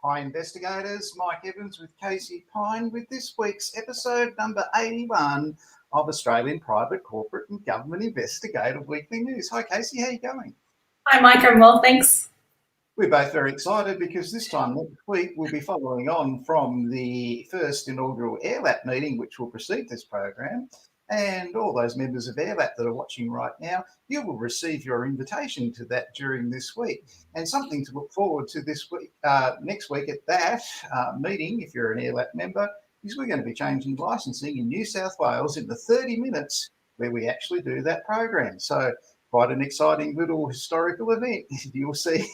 Hi investigators, Mike Evans with Casey Pine with this week's episode number 81 of Australian Private, Corporate and Government Investigator Weekly News. Hi Casey, how are you going? Hi Mike, I'm well, thanks. We're both very excited because this time next week we'll be following on from the first inaugural AIRLAP meeting which will precede this program. And all those members of AIRLAP that are watching right now, you will receive your invitation to that during this week. And something to look forward to this week, next week at that meeting, if you're an AIRLAP member, is we're going to be changing licensing in New South Wales in the 30 minutes where we actually do that program. So quite an exciting little historical event you'll see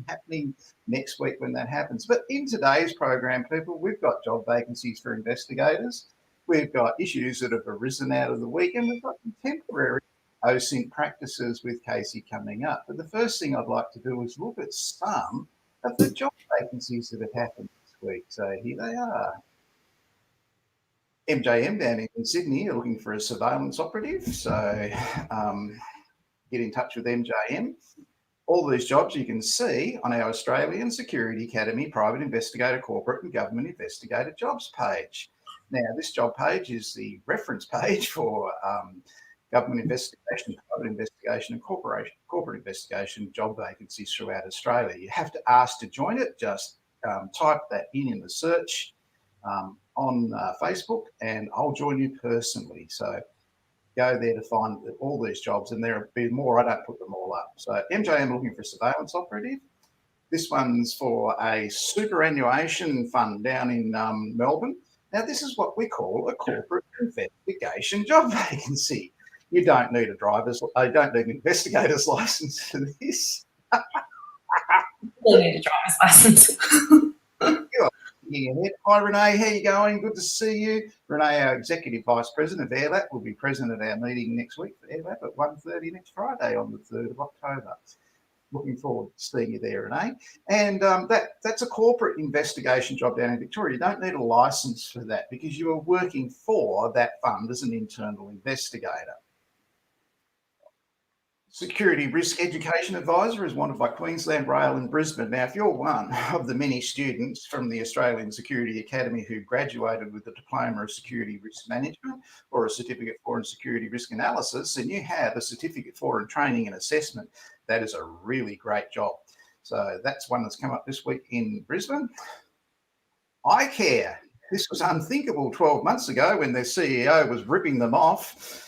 happening next week when that happens. But in today's program, people, we've got job vacancies for investigators. We've got issues that have arisen out of the week, and we've got contemporary OSINT practices with Casey coming up. But the first thing I'd like to do is look at some of the job vacancies that have happened this week. So here they are. MJM down in Sydney are looking for a surveillance operative. So get in touch with MJM. All these jobs you can see on our Australian Security Academy Private Investigator, Corporate and Government Investigator jobs page. Now, this job page is the reference page for government investigation, private investigation and corporate investigation job vacancies throughout Australia. You have to ask to join it. Just type that in the search on Facebook and I'll join you personally. So go there to find all these jobs, and there'll be more. I don't put them all up. So MJM looking for a surveillance operative. This one's for a superannuation fund down in Melbourne. Now, this is what we call a corporate investigation job vacancy. You don't need a don't need an investigator's license for this. You need a driver's license. Hi, Renee. How you going? Good to see you. Renee, our Executive Vice President of AIRLAP, will be present at our meeting next week for AIRLAP at 1:30 next Friday on the 3rd of October. Looking forward to seeing you there, Renee. And that's a corporate investigation job down in Victoria. You don't need a license for that because you are working for that fund as an internal investigator. Security Risk Education Advisor is wanted by Queensland Rail in Brisbane. Now, if you're one of the many students from the Australian Security Academy who graduated with a Diploma of Security Risk Management or a Certificate for in Security Risk Analysis, and you have a Certificate for in Training and Assessment, that is a really great job. So that's one that's come up this week in Brisbane. iCare. This was unthinkable 12 months ago when their CEO was ripping them off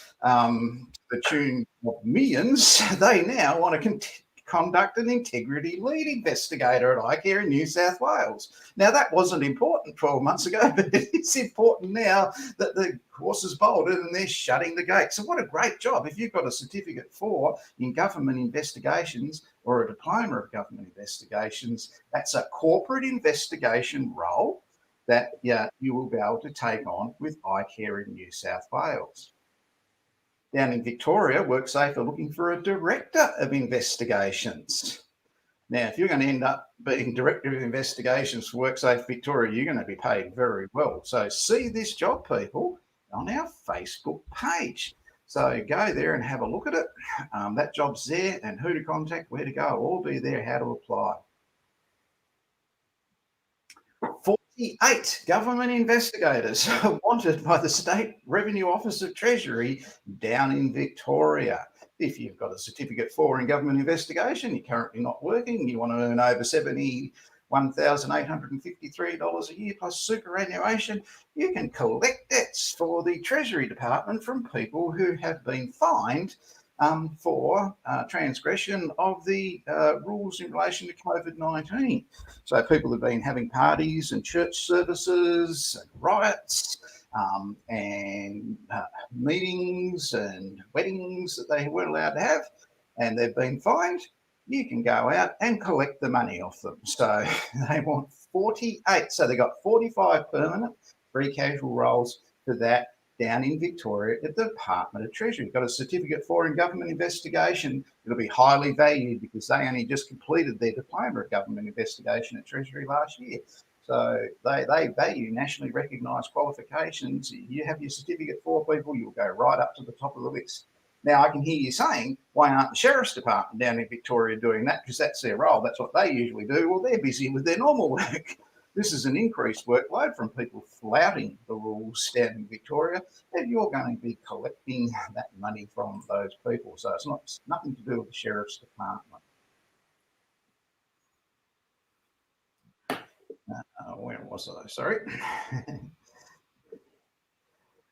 the tune of millions. They now want to conduct an integrity lead investigator at iCare in New South Wales. Now, that wasn't important 12 months ago, but it's important now that the horse is bolted and they're shutting the gate. So what a great job. If you've got a certificate for in government investigations or a diploma of government investigations, that's a corporate investigation role that you will be able to take on with iCare in New South Wales. Down in Victoria, WorkSafe are looking for a Director of Investigations. Now, if you're going to end up being Director of Investigations for WorkSafe Victoria, you're going to be paid very well. So see this job, people, on our Facebook page. So go there and have a look at it. That job's there, and who to contact, where to go, all be there, how to apply. 48 government investigators are wanted by the State Revenue Office of Treasury down in Victoria. If you've got a certificate for in government investigation, you're currently not working, you want to earn over $71,853 a year plus superannuation, you can collect debts for the Treasury Department from people who have been fined for transgression of the rules in relation to COVID-19. So people have been having parties and church services and riots and meetings and weddings that they weren't allowed to have, and they've been fined. You can go out and collect the money off them. So they want 48. So they got 45 permanent, 3 casual roles for that down in Victoria at the Department of Treasury. Got a certificate for in government investigation. It'll be highly valued because they only just completed their diploma of government investigation at Treasury last year. So they value nationally recognised qualifications. You have your certificate for people, you'll go right up to the top of the list. Now, I can hear you saying, why aren't the Sheriff's Department down in Victoria doing that? Because that's their role. That's what they usually do. Well, they're busy with their normal work. This is an increased workload from people flouting the rules down in Victoria, and you're going to be collecting that money from those people. So it's nothing to do with the Sheriff's Department. Where was I? Sorry.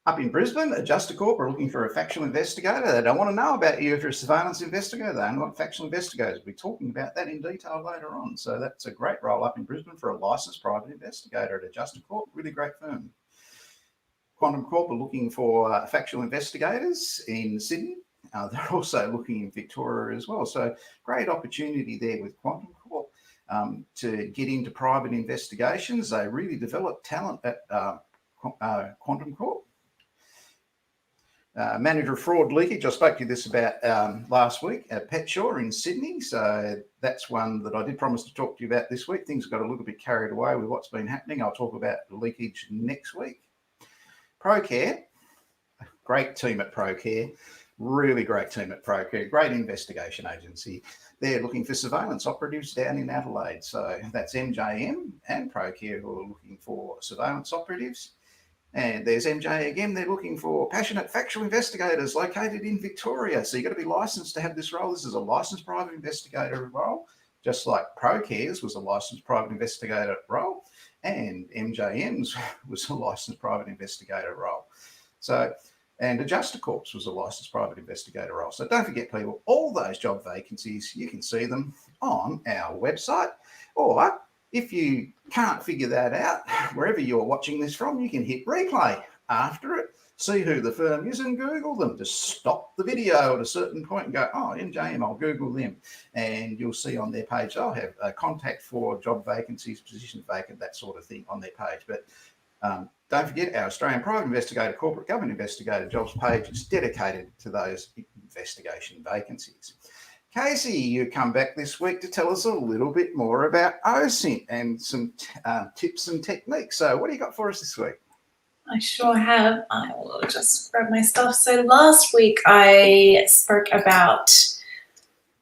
Up in Brisbane, Adjuster Corp are looking for a factual investigator. They don't want to know about you if you're a surveillance investigator. They only want factual investigators. We'll be talking about that in detail later on. So that's a great role up in Brisbane for a licensed private investigator at Adjuster Corp. Really great firm. Quantum Corp are looking for factual investigators in Sydney. They're also looking in Victoria as well. So great opportunity there with Quantum Corp to get into private investigations. They really develop talent at Quantum Corp. Manager of fraud leakage, I spoke to you this about last week at Petshaw in Sydney. So that's one that I did promise to talk to you about this week. Things got a little bit carried away with what's been happening. I'll talk about the leakage next week. ProCare, great team at ProCare, really great team at ProCare, great investigation agency. They're looking for surveillance operatives down in Adelaide. So that's MJM and ProCare who are looking for surveillance operatives. And there's MJ again. They're looking for passionate factual investigators located in Victoria. So you've got to be licensed to have this role. This is a licensed private investigator role, just like ProCare's was a licensed private investigator role, and MJM's was a licensed private investigator role. So, and Adjuster Corp's was a licensed private investigator role. So don't forget, people, all those job vacancies, you can see them on our website, or if you can't figure that out, wherever you're watching this from, you can hit replay after it, see who the firm is and Google them. Just stop the video at a certain point and go, oh, MJM, I'll Google them. And you'll see on their page, they'll have a contact for job vacancies, positions vacant, that sort of thing on their page. But don't forget, our Australian Private Investigator, Corporate Government Investigator jobs page is dedicated to those investigation vacancies. Casey, you come back this week to tell us a little bit more about OSINT and some tips and techniques. So what do you got for us this week? I sure have. I will just grab my stuff. So last week I spoke about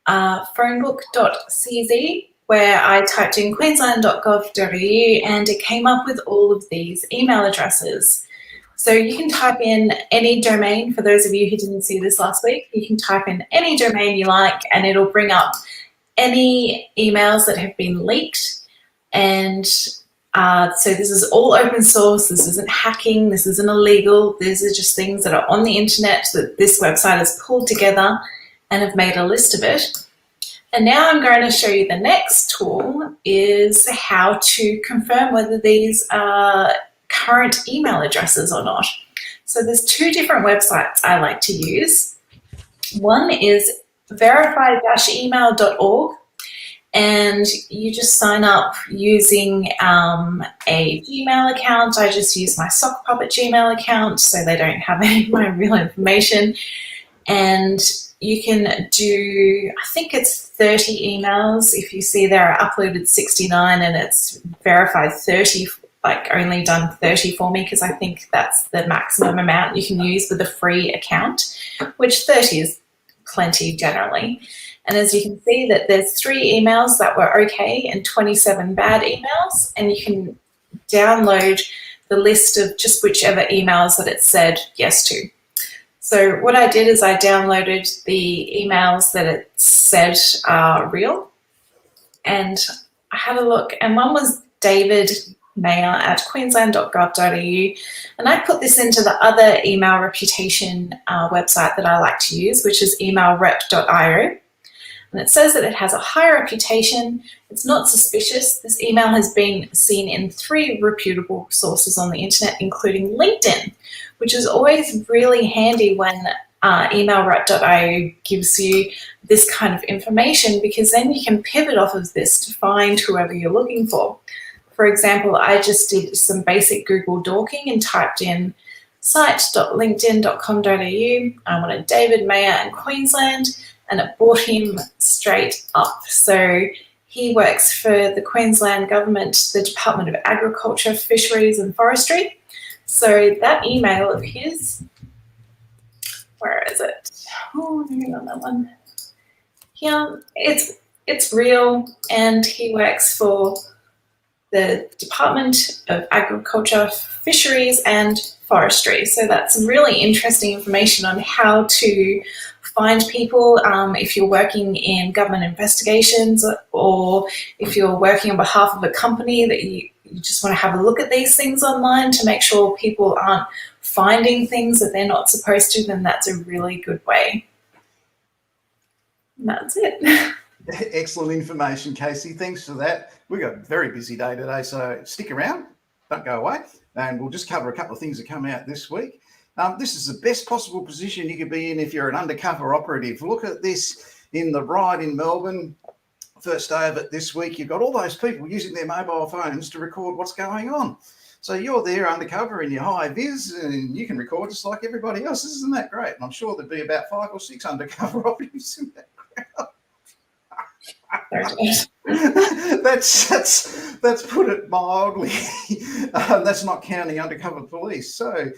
phonebook.cz, where I typed in queensland.gov.au and it came up with all of these email addresses. So you can type in any domain. For those of you who didn't see this last week, you can type in any domain you like and it'll bring up any emails that have been leaked. And so this is all open source. This isn't hacking. This isn't illegal. These are just things that are on the internet that this website has pulled together and have made a list of it. And now I'm going to show you the next tool is how to confirm whether these are current email addresses or not. So there's two different websites I like to use. One is verify-email.org, and you just sign up using a Gmail account. I just use my sock puppet Gmail account, so they don't have any of my real information. And you can do, I think it's 30 emails. If you see there, I uploaded 69 and it's verified 30, like only done 30 for me, because I think that's the maximum amount you can use with a free account, which 30 is plenty generally. And as you can see that there's 3 emails that were okay and 27 bad emails, and you can download the list of just whichever emails that it said yes to. So what I did is I downloaded the emails that it said are real, and I had a look, and one was David Mayer at queensland.gov.au, and I put this into the other email reputation website that I like to use, which is emailrep.io. And it says that it has a high reputation, it's not suspicious. This email has been seen in 3 reputable sources on the internet, including LinkedIn, which is always really handy when emailrep.io gives you this kind of information, because then you can pivot off of this to find whoever you're looking for. For For example, I just did some basic Google dorking and typed in site.linkedin.com.au. I wanted David Mayer in Queensland, and it brought him straight up. So he works for the Queensland Government, the Department of Agriculture, Fisheries and Forestry. So that email of his, where is it? Oh, maybe on that one. Yeah, it's real, and he works for the Department of Agriculture, Fisheries and Forestry. So that's some really interesting information on how to find people if you're working in government investigations, or if you're working on behalf of a company that you just want to have a look at these things online to make sure people aren't finding things that they're not supposed to, then that's a really good way. And that's it. Excellent information, Casey. Thanks for that. We've got a very busy day today, so stick around, don't go away, and we'll just cover a couple of things that come out this week. This is the best possible position you could be in if you're an undercover operative. Look at this in the ride in Melbourne. First day of it this week, you've got all those people using their mobile phones to record what's going on. So you're there undercover in your high vis, and you can record just like everybody else. Isn't that great? And I'm sure there'd be about 5 or 6 undercover operatives in that crowd. That's put it mildly. That's not counting undercover police. So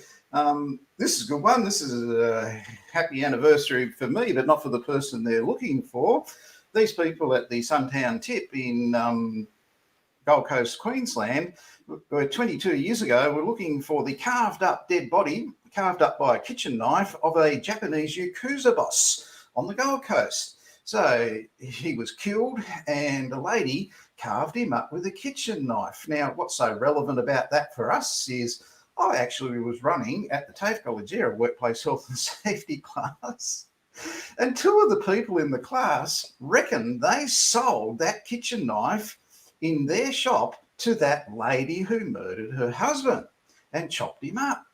this is a good one. This is a happy anniversary for me, but not for the person they're looking for. These people at the Suntown Tip in Gold Coast, Queensland, 22 years ago, were looking for the carved up dead body, carved up by a kitchen knife, of a Japanese Yakuza boss on the Gold Coast. So he was killed, and a lady carved him up with a kitchen knife. Now, what's so relevant about that for us is I actually was running at the TAFE College a workplace health and safety class, and 2 of the people in the class reckon they sold that kitchen knife in their shop to that lady who murdered her husband and chopped him up.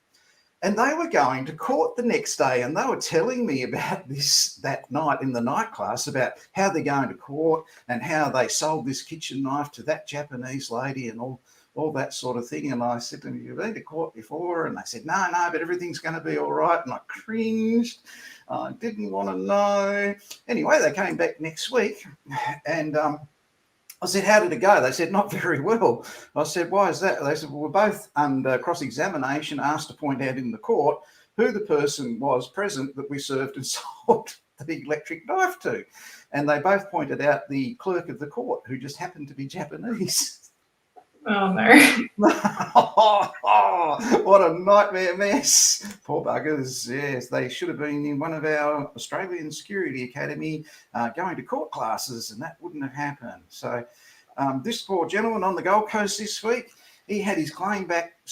And they were going to court the next day, and they were telling me about this that night in the night class, about how they're going to court and how they sold this kitchen knife to that Japanese lady and all that sort of thing. And I said to them, "You've been to court before?" And they said, no, but everything's going to be all right. And I cringed. I didn't want to know. Anyway, they came back next week, and I said, "How did it go?" They said, "Not very well." I said, "Why is that?" They said, "Well, we're both under cross-examination asked to point out in the court who the person was present that we served and sold the electric knife to." And they both pointed out the clerk of the court, who just happened to be Japanese. Oh, no. What a nightmare mess. Poor buggers. Yes, they should have been in one of our Australian Security Academy going to court classes, and that wouldn't have happened. So this poor gentleman on the Gold Coast this week, he had his claim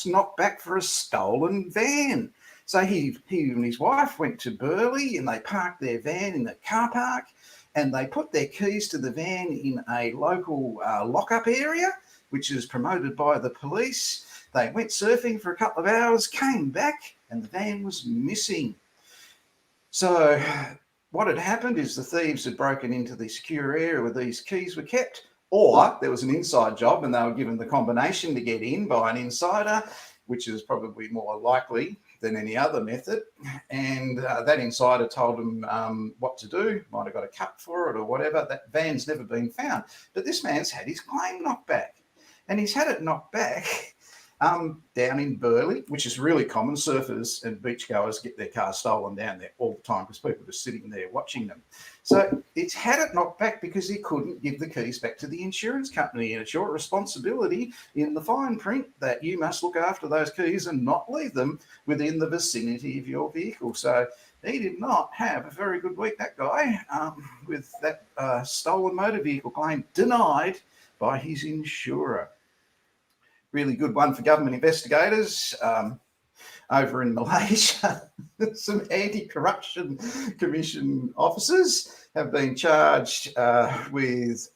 knocked back for a stolen van. So he and his wife went to Burleigh, and they parked their van in the car park, and they put their keys to the van in a local lockup area, which is promoted by the police. They went surfing for a couple of hours, came back, and the van was missing. So what had happened is the thieves had broken into the secure area where these keys were kept, or there was an inside job and they were given the combination to get in by an insider, which is probably more likely than any other method. And that insider told them what to do, might have got a cut for it or whatever. That van's never been found. But this man's had his claim knocked back. And he's had it knocked back down in Burleigh, which is really common. Surfers and beachgoers get their cars stolen down there all the time because people are just sitting there watching them. So it's had it knocked back because he couldn't give the keys back to the insurance company. And it's your responsibility in the fine print that you must look after those keys and not leave them within the vicinity of your vehicle. So he did not have a very good week, that guy, with that stolen motor vehicle claim denied by his insurer. Really good one for government investigators over in Malaysia. Some anti-corruption commission officers have been charged with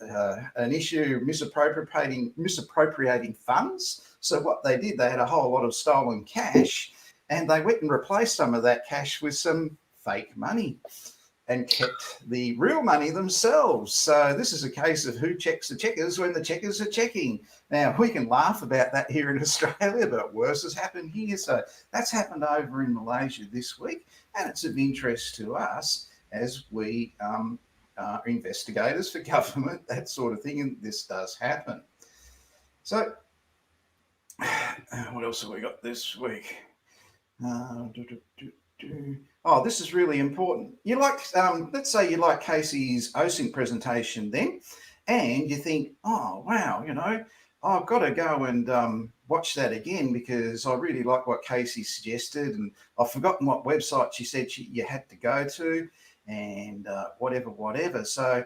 an issue misappropriating funds. So what they did, they had a whole lot of stolen cash, and they went and replaced some of that cash with some fake money. and kept the real money themselves. So this is a case of who checks the checkers when the checkers are checking. Now, we can laugh about that here in Australia, but worse has happened here. So that's happened over in Malaysia this week, and it's of interest to us as we are investigators for government, that sort of thing, and this does happen. So what else have we got this week? Oh, this is really important. You like, let's say you like Casey's OSINT presentation then, and you think, oh, wow, you know, I've got to go and watch that again because I really like what Casey suggested, and I've forgotten what website she said you had to go to, and whatever. So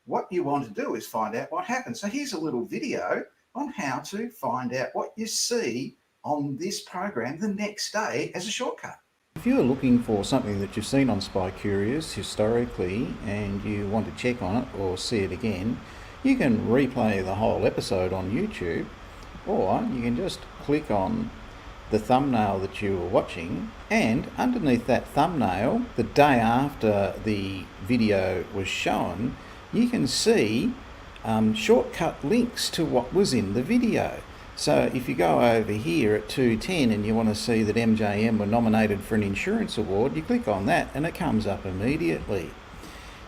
what you want to do is find out what happened. So here's a little video on how to find out what you see on this program the next day as a shortcut. If you're looking for something that you've seen on SpyCurious historically and you want to check on it or see it again, you can replay the whole episode on YouTube, or you can just click on the thumbnail that you were watching, and underneath that thumbnail, the day after the video was shown, you can see shortcut links to what was in the video. So if you go over here at 2:10 and you want to see that MJM were nominated for an insurance award, you click on that and it comes up immediately.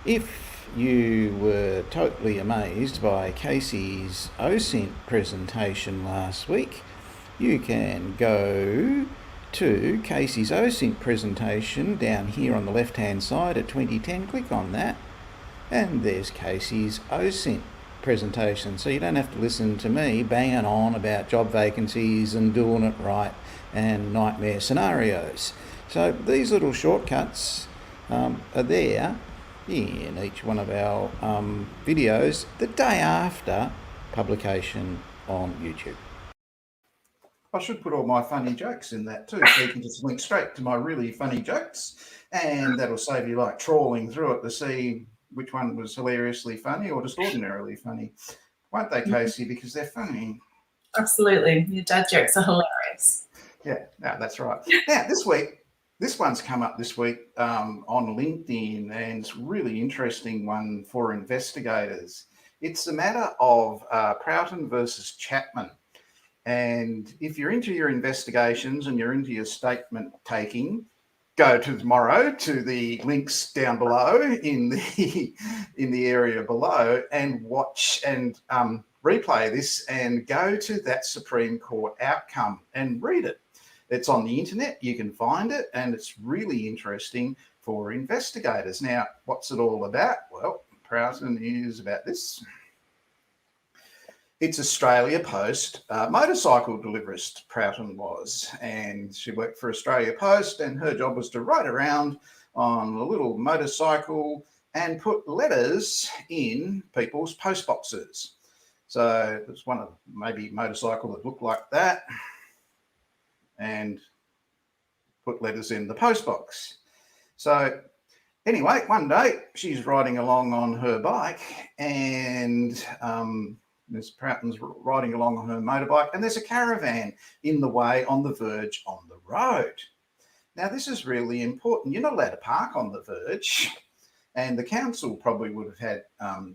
If you were totally amazed by Casey's OSINT presentation last week, you can go to Casey's OSINT presentation down here on the left hand side at 2010, click on that, and there's Casey's OSINT presentation, so you don't have to listen to me banging on about job vacancies and doing it right and nightmare scenarios. So these little shortcuts are there in each one of our videos the day after publication on YouTube. I should put all my funny jokes in that too, so you can just link straight to my really funny jokes, and that'll save you like trawling through it to see which one was hilariously funny or just ordinarily funny. Won't they, Casey? Because they're funny. Absolutely. Your dad jokes are hilarious. Yeah, no, that's right. Now, this week, this one's come up this week on LinkedIn, and it's a really interesting one for investigators. It's the matter of Prouten versus Chapman. And if you're into your investigations and you're into your statement taking, go to tomorrow to the links down below in the area below and watch and replay this and go to that Supreme Court outcome and read it. It's on the internet, you can find it, and it's really interesting for investigators. Now, what's it all about? Well, Prouten is about this. It's Australia Post motorcycle deliverist, Prouten was, and she worked for Australia Post, and her job was to ride around on a little motorcycle and put letters in people's post boxes. So there's one of maybe motorcycle that looked like that and put letters in the post box. So anyway, one day she's riding along on her bike, and Ms. Prouten's riding along on her motorbike, and there's a caravan in the way on the verge on the road. Now, this is really important. You're not allowed to park on the verge, and the council probably would have had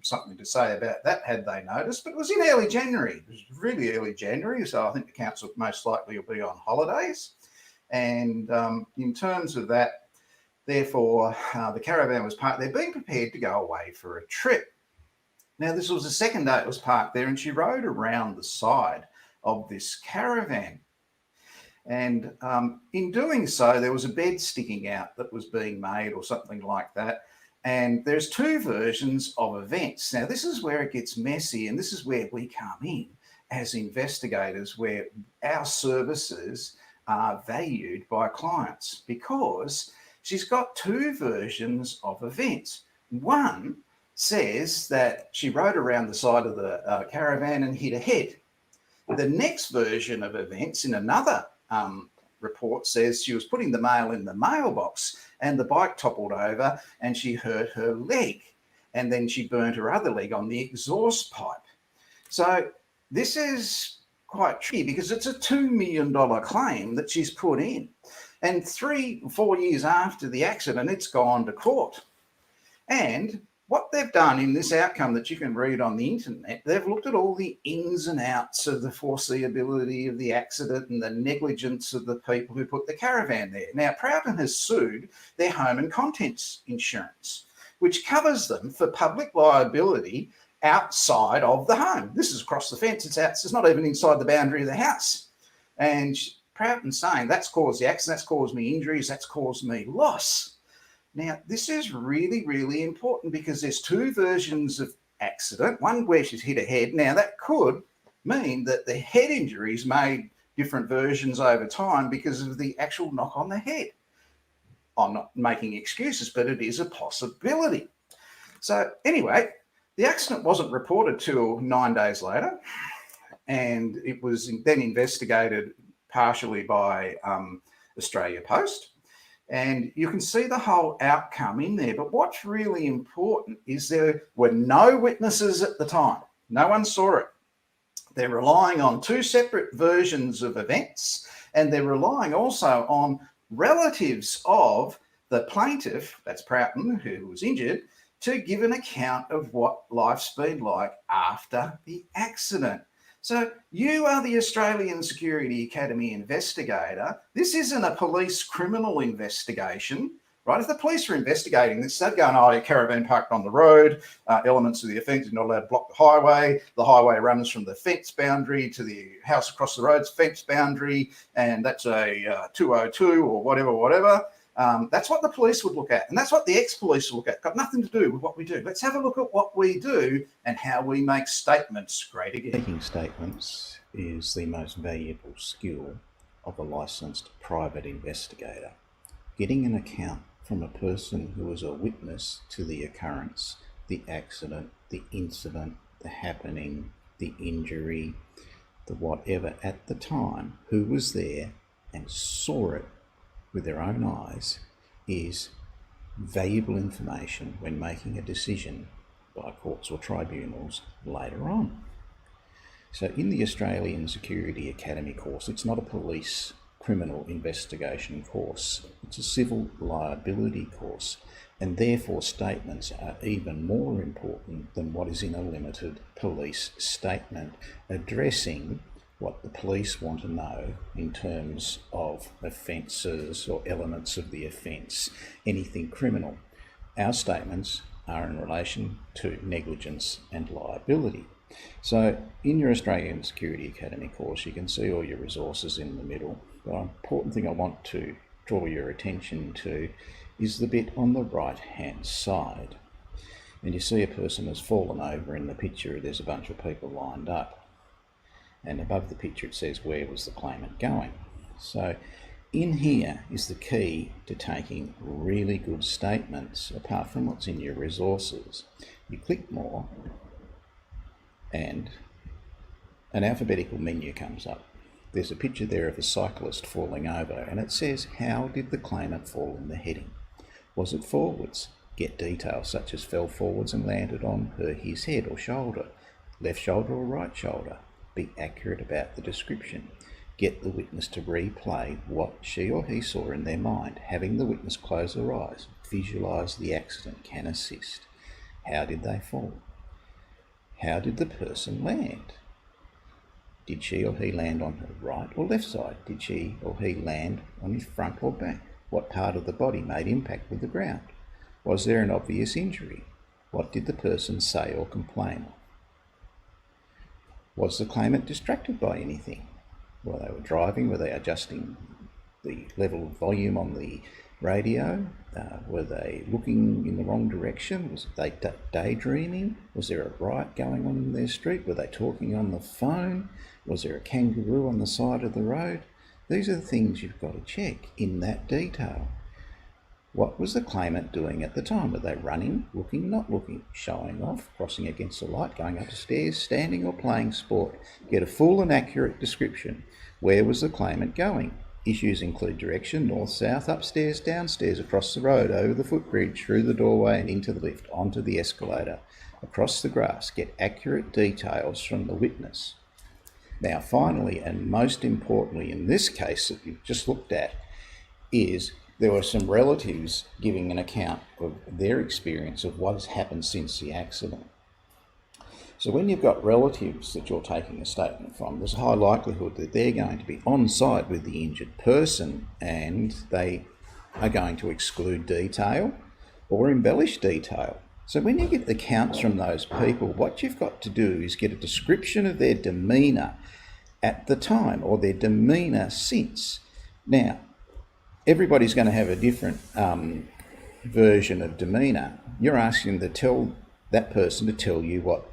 something to say about that had they noticed, but it was in early January. It was really early January, so I think the council most likely will be on holidays. And in terms of that, therefore, the caravan was parked there, being prepared to go away for a trip. Now, this was the second day it was parked there, and she rode around the side of this caravan. And in doing so, there was a bed sticking out that was being made or something like that. And there's two versions of events. Now, this is where it gets messy, and this is where we come in as investigators, where our services are valued by clients, because she's got two versions of events. One says that she rode around the side of the caravan and hit a head. The next version of events in another report says she was putting the mail in the mailbox and the bike toppled over and she hurt her leg, and then she burnt her other leg on the exhaust pipe. So this is quite tricky because it's a $2 million claim that she's put in, and 3 or 4 years after the accident, it's gone to court. And what they've done in this outcome that you can read on the internet, they've looked at all the ins and outs of the foreseeability of the accident and the negligence of the people who put the caravan there. Now, Prouten has sued their home and contents insurance, which covers them for public liability outside of the home. This is across the fence. It's not even inside the boundary of the house. And Prouten's saying that's caused the accident, that's caused me injuries, that's caused me loss. Now, this is really, really important because there's two versions of accident. One where she's hit her head. Now, that could mean that the head injuries made different versions over time because of the actual knock on the head. I'm not making excuses, but it is a possibility. So anyway, the accident wasn't reported till 9 days later, and it was then investigated partially by Australia Post. And you can see the whole outcome in there. But what's really important is there were no witnesses at the time. No one saw it. They're relying on two separate versions of events, and they're relying also on relatives of the plaintiff, that's Prouten, who was injured, to give an account of what life's been like after the accident. So you are the Australian Security Academy investigator. This isn't a police criminal investigation, right? If the police are investigating this, they're going, oh, your caravan parked on the road, elements of the offence, you're not allowed to block the highway runs from the fence boundary to the house across the road's fence boundary, and that's a 202 or whatever. That's what the police would look at, and that's what the ex-police look at. Got nothing to do with what we do. Let's have a look at what we do and how we make statements great again. Making statements is the most valuable skill of a licensed private investigator. Getting an account from a person who was a witness to the occurrence, the accident, the incident, the happening, the injury, the whatever at the time, who was there and saw it with their own eyes, is valuable information when making a decision by courts or tribunals later on. So in the Australian Security Academy course, it's not a police criminal investigation course, it's a civil liability course, and therefore statements are even more important than what is in a limited police statement addressing what the police want to know in terms of offences or elements of the offence, anything criminal. Our statements are in relation to negligence and liability. So in your Australian Security Academy course, you can see all your resources in the middle. The important thing I want to draw your attention to is the bit on the right-hand side. And you see a person has fallen over in the picture. There's a bunch of people lined up. And above the picture it says, where was the claimant going? So in here is the key to taking really good statements, apart from what's in your resources. You click more and an alphabetical menu comes up. There's a picture there of a cyclist falling over, and it says, how did the claimant fall in the heading? Was it forwards? Get details such as fell forwards and landed on his head or shoulder, left shoulder or right shoulder. Be accurate about the description. Get the witness to replay what she or he saw in their mind. Having the witness close their eyes, visualise the accident can assist. How did they fall? How did the person land? Did she or he land on her right or left side? Did she or he land on his front or back? What part of the body made impact with the ground? Was there an obvious injury? What did the person say or complain of? Was the claimant distracted by anything? While they were driving, were they adjusting the level of volume on the radio? Were they looking in the wrong direction? Was they daydreaming? Was there a riot going on in their street? Were they talking on the phone? Was there a kangaroo on the side of the road? These are the things you've got to check in that detail. What was the claimant doing at the time? Were they running, looking, not looking, showing off, crossing against the light, going up the stairs, standing or playing sport? Get a full and accurate description. Where was the claimant going? Issues include direction, north, south, upstairs, downstairs, across the road, over the footbridge, through the doorway and into the lift, onto the escalator, across the grass. Get accurate details from the witness. Now finally, and most importantly in this case that you've just looked at, is there were some relatives giving an account of their experience of what has happened since the accident. So when you've got relatives that you're taking a statement from, there's a high likelihood that they're going to be on site with the injured person, and they are going to exclude detail or embellish detail. So when you get accounts from those people, what you've got to do is get a description of their demeanour at the time, or their demeanour since. Now, everybody's going to have a different version of demeanour. You're asking that person to tell you what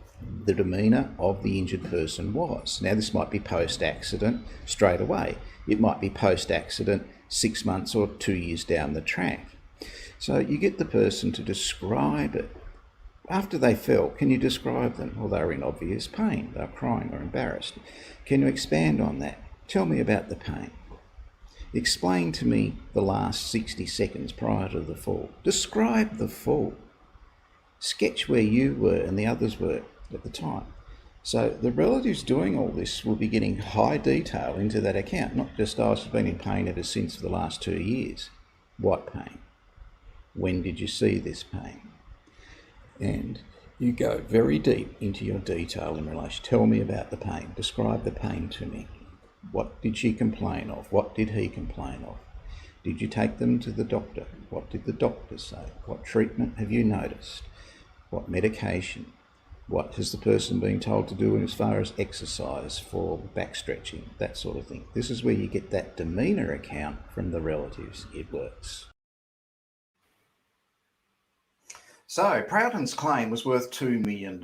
the demeanour of the injured person was. Now, this might be post-accident straight away. It might be post-accident 6 months or 2 years down the track. So you get the person to describe it. After they fell, can you describe them? Well, they were in obvious pain. They were crying or embarrassed. Can you expand on that? Tell me about the pain. Explain to me the last 60 seconds prior to the fall. Describe the fall. Sketch where you were and the others were at the time. So the relatives doing all this will be getting high detail into that account, not just, oh, she's been in pain ever since for the last 2 years. What pain? When did you see this pain? And you go very deep into your detail in relation. Tell me about the pain. Describe the pain to me. What did she complain of? What did he complain of? Did you take them to the doctor? What did the doctor say? What treatment have you noticed? What medication? What has the person been told to do as far as exercise for back stretching, that sort of thing? This is where you get that demeanour account from the relatives. It works. So Prouten's claim was worth $2 million,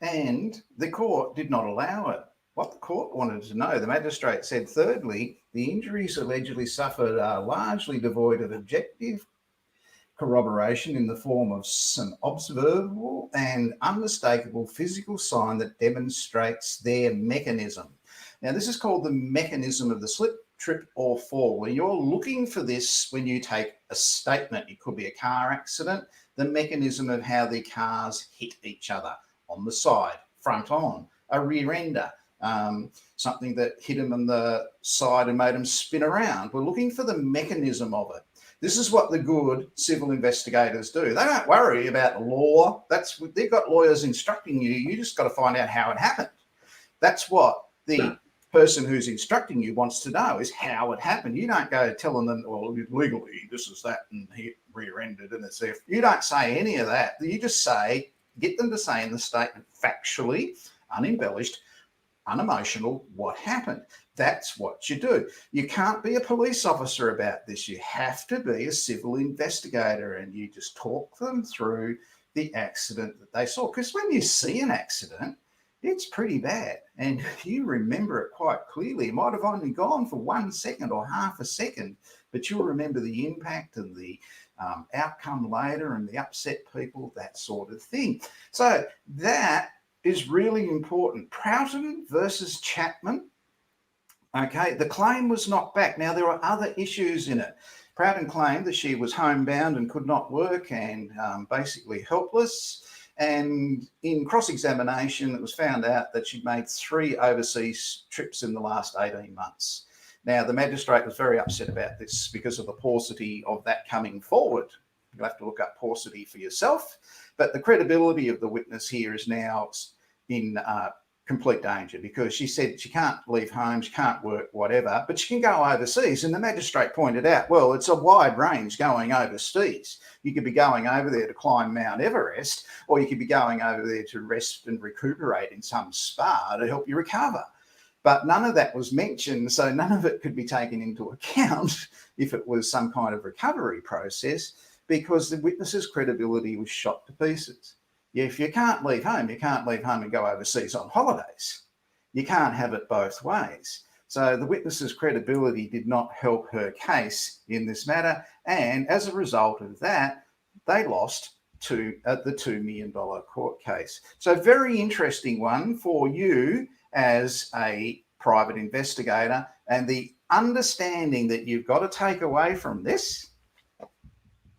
and the court did not allow it. What the court wanted to know, the magistrate said, thirdly, the injuries allegedly suffered are largely devoid of objective corroboration in the form of some observable and unmistakable physical sign that demonstrates their mechanism. Now, this is called the mechanism of the slip, trip, or fall. When you're looking for this, when you take a statement, it could be a car accident, the mechanism of how the cars hit each other on the side, front on, a rear ender, something that hit them on the side and made them spin around. We're looking for the mechanism of it. This is what the good civil investigators do. They don't worry about law. They've got lawyers instructing you. You just got to find out how it happened. That's what the person who's instructing you wants to know, is how it happened. You don't go telling them, well, legally, this is that, and he rear-ended, and it's if. You don't say any of that. You just say, get them to say in the statement, factually, unembellished, unemotional, what happened. That's what you do. You can't be a police officer about this. You have to be a civil investigator, and you just talk them through the accident that they saw. Because when you see an accident, it's pretty bad, and you remember it quite clearly. It might have only gone for 1 second or half a second, but you'll remember the impact and the outcome later and the upset people, that sort of thing. So that is really important. Prouten versus Chapman. Okay, the claim was knocked back. Now, there are other issues in it. Prouten claimed that she was homebound and could not work and basically helpless. And in cross-examination, it was found out that she'd made 3 overseas trips in the last 18 months. Now, the magistrate was very upset about this because of the paucity of that coming forward. You'll have to look up paucity for yourself. But the credibility of the witness here is now in complete danger, because she said she can't leave home, she can't work, whatever, but she can go overseas. And the magistrate pointed out, well, it's a wide range going overseas. You could be going over there to climb Mount Everest, or you could be going over there to rest and recuperate in some spa to help you recover. But none of that was mentioned, so none of it could be taken into account if it was some kind of recovery process, because the witness's credibility was shot to pieces. If you can't leave home, you can't leave home and go overseas on holidays. You can't have it both ways. So the witness's credibility did not help her case in this matter. And as a result of that, they lost the $2 million court case. So very interesting one for you as a private investigator, and the understanding that you've got to take away from this,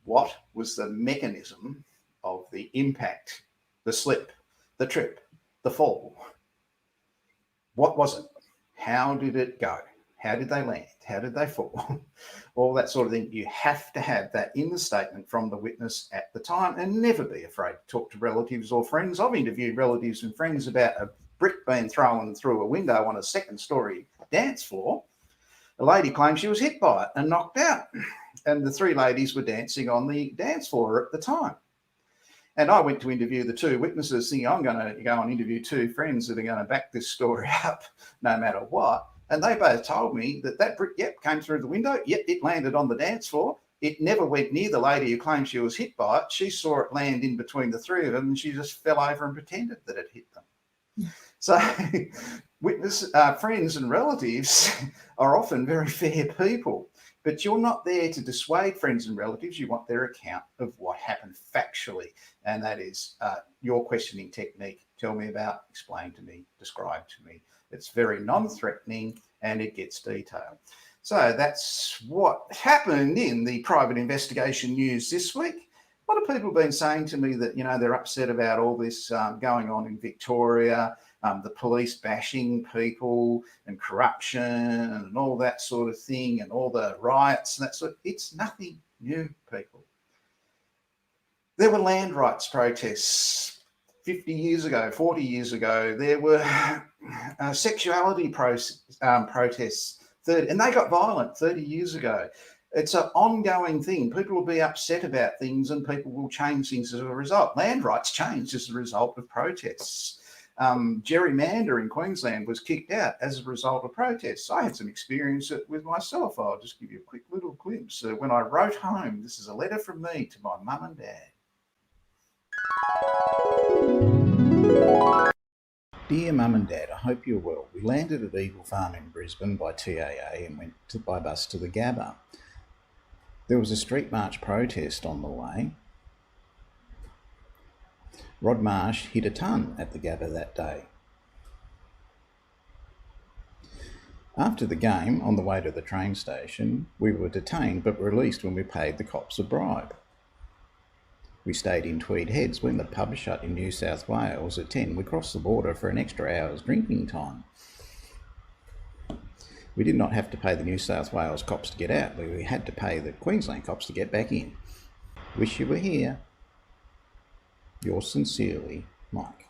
what was the mechanism of the impact, the slip, the trip, the fall? What was it? How did it go? How did they land? How did they fall? All that sort of thing. You have to have that in the statement from the witness at the time, and never be afraid to talk to relatives or friends. I've interviewed relatives and friends about a brick being thrown through a window on a second-story dance floor. A lady claimed she was hit by it and knocked out, and the three ladies were dancing on the dance floor at the time. And I went to interview the two witnesses, thinking I'm going to go and interview two friends that are going to back this story up no matter what. And they both told me that brick, came through the window. Yep, it landed on the dance floor. It never went near the lady who claimed she was hit by it. She saw it land in between the three of them, and she just fell over and pretended that it hit them. So friends and relatives are often very fair people. But you're not there to dissuade friends and relatives. You want their account of what happened factually. And that is your questioning technique. Tell me about, explain to me, describe to me. It's very non-threatening and it gets detailed. So that's what happened in the private investigation news this week. A lot of people have been saying to me that, they're upset about all this going on in Victoria, the police bashing people and corruption and all that sort of thing, and all the riots and that sort. It's nothing new, people. There were land rights protests 50 years ago, 40 years ago. There were sexuality protests, and they got violent 30 years ago. It's an ongoing thing. People will be upset about things and people will change things as a result. Land rights changed as a result of protests. Gerrymander in Queensland was kicked out as a result of protests. I had some experience with myself. I'll just give you a quick little glimpse. When I wrote home, this is a letter from me to my mum and dad. Dear Mum and Dad, I hope you're well. We landed at Eagle Farm in Brisbane by TAA and went by bus to the Gabba. There was a street march protest on the way. Rod Marsh hit a ton at the Gabba that day. After the game, on the way to the train station, we were detained but released when we paid the cops a bribe. We stayed in Tweed Heads when the pub shut in New South Wales at 10. We crossed the border for an extra hour's drinking time. We did not have to pay the New South Wales cops to get out, but we had to pay the Queensland cops to get back in. Wish you were here. Yours sincerely, Mike.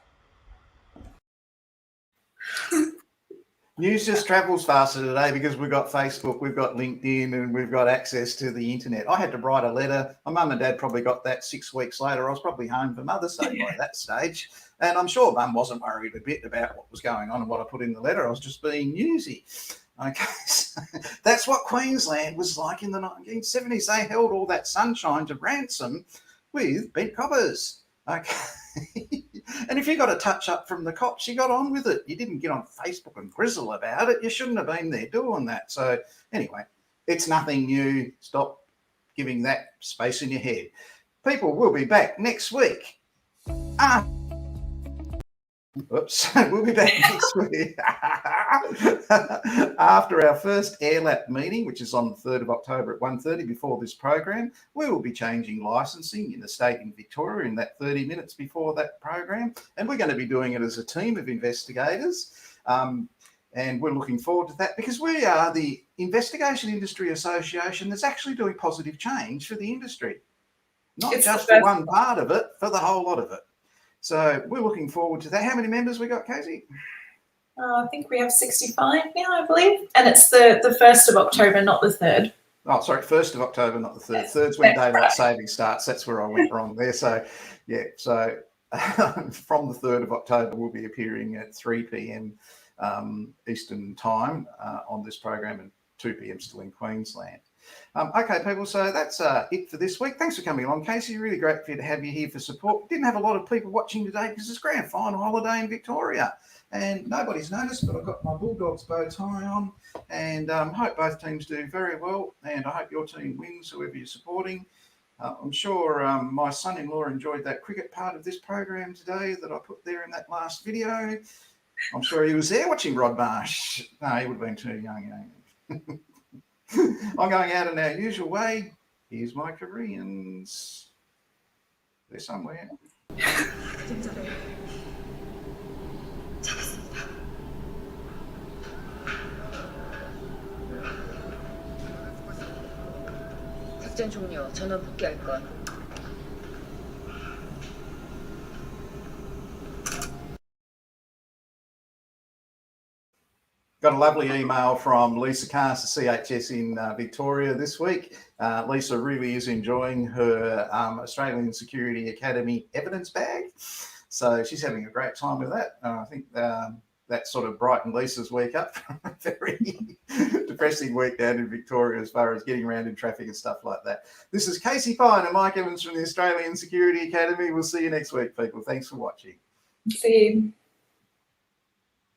News just travels faster today because we've got Facebook, we've got LinkedIn, and we've got access to the internet. I had to write a letter. My mum and dad probably got that 6 weeks later. I was probably home for Mother's Day by that stage. And I'm sure Mum wasn't worried a bit about what was going on and what I put in the letter. I was just being newsy. Okay, so that's what Queensland was like in the 1970s. They held all that sunshine to ransom with bent coppers. Okay. And if you got a touch up from the cops, you got on with it. You didn't get on Facebook and grizzle about it. You shouldn't have been there doing that. So anyway, it's nothing new. Stop giving that space in your head. People will be back next week. We'll be back next week after our first AIRLAP meeting, which is on the 3rd of October at 1:30 before this program. We will be changing licensing in the state in Victoria in that 30 minutes before that program. And we're going to be doing it as a team of investigators. And we're looking forward to that because we are the Investigation Industry Association that's actually doing positive change for the industry. Not just for one part of it, for the whole lot of it. So we're looking forward to that. How many members we got, Casey? I think we have 65 now, I believe. And it's the 1st of October, not the 3rd. Oh, sorry, 1st of October, not the 3rd. Yes, 3rd's when daylight saving starts. That's where I went wrong there. So, yeah, so from the 3rd of October, we'll be appearing at 3 p.m. Eastern time on this program and 2 p.m. still in Queensland. Okay, people, so that's it for this week. Thanks for coming along, Casey. Really great to have you here for support. Didn't have a lot of people watching today because it's grand final holiday in Victoria. And nobody's noticed, but I've got my Bulldogs bow tie on. And hope both teams do very well. And I hope your team wins, whoever you're supporting. I'm sure my son-in-law enjoyed that cricket part of this program today that I put there in that last video. I'm sure he was there watching Rod Marsh. No, he would have been too young. I'm going out in our usual way. Here's my Koreans. They're somewhere. 작전 종료. 전원 복귀할 것. Got a lovely email from Lisa Cast, CHS in Victoria this week. Lisa really is enjoying her Australian Security Academy evidence bag. So she's having a great time with that. I think that sort of brightened Lisa's week up from a very depressing week down in Victoria as far as getting around in traffic and stuff like that. This is Casey Pine and Mike Evans from the Australian Security Academy. We'll see you next week, people. Thanks for watching. See you.